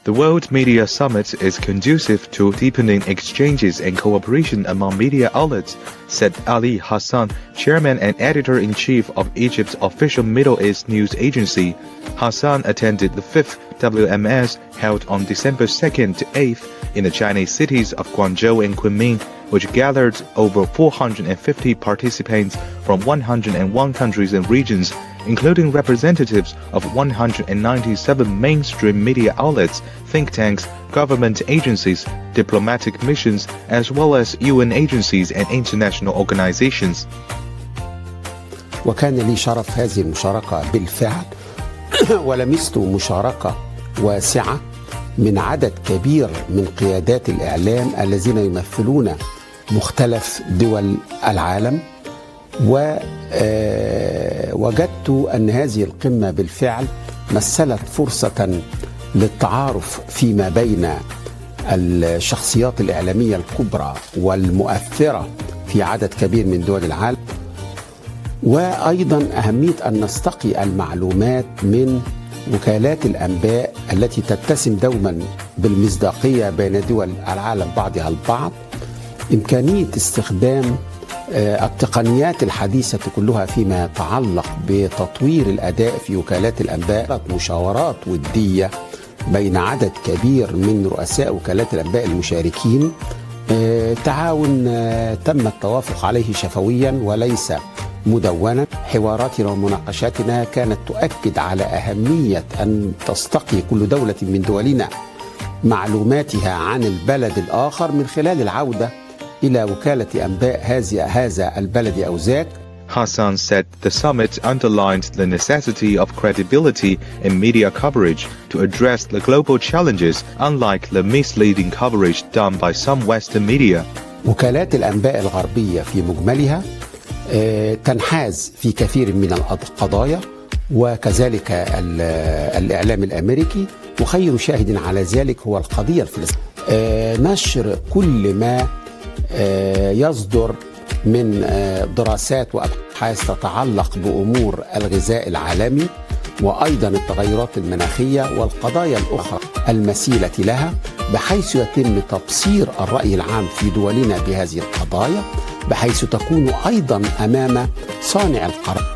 The World Media Summit is conducive to deepening exchanges and cooperation among media outlets, said Ali Hassan, chairman and editor-in-chief of Egypt's official Middle East news agency. Hassan attended the 5th WMS held on December 2nd to 8th in the Chinese cities of Guangzhou and Kunming, which gathered over 450 participants from 101 countries and regions, including representatives of 197 mainstream media outlets, think tanks, government agencies, diplomatic missions, as well as UN agencies and international organizations. وكان لي شرف هذه المشاركة بالفعل ولمست مشاركة واسعة من عدد كبير من قيادات الإعلام الذين يمثلون مختلف دول العالم. ووجدت أن هذه القمة بالفعل مثلت فرصة للتعارف فيما بين الشخصيات الإعلامية الكبرى والمؤثرة في عدد كبير من دول العالم، وأيضا أهمية أن نستقي المعلومات من وكالات الأنباء التي تتسم دوما بالمصداقية بين دول العالم بعضها البعض. إمكانية استخدام التقنيات الحديثة كلها فيما يتعلق بتطوير الأداء في وكالات الأنباء، مشاورات ودية بين عدد كبير من رؤساء وكالات الأنباء المشاركين، تعاون تم التوافق عليه شفويا وليس مدونا. حواراتنا ومناقشاتنا كانت تؤكد على أهمية أن تستقي كل دولة من دولنا معلوماتها عن البلد الآخر من خلال العودة إلى وكالة أنباء هذا البلد أو ذاك. Hassan said the summit underlined the necessity of credibility in media coverage to address the global challenges, unlike the misleading coverage done by some Western media. وكالات الأنباء الغربية في مجملها تنحاز في كثير من القضايا، وكذلك الإعلام الأمريكي، وخير شاهد على ذلك هو القضية الفلسطينية. نشر كل ما يصدر من دراسات وأبحاث تتعلق بأمور الغذاء العالمي وأيضا التغيرات المناخية والقضايا الأخرى المثيلة لها، بحيث يتم تبصير الرأي العام في دولنا بهذه القضايا، بحيث تكون أيضا أمام صانع القرار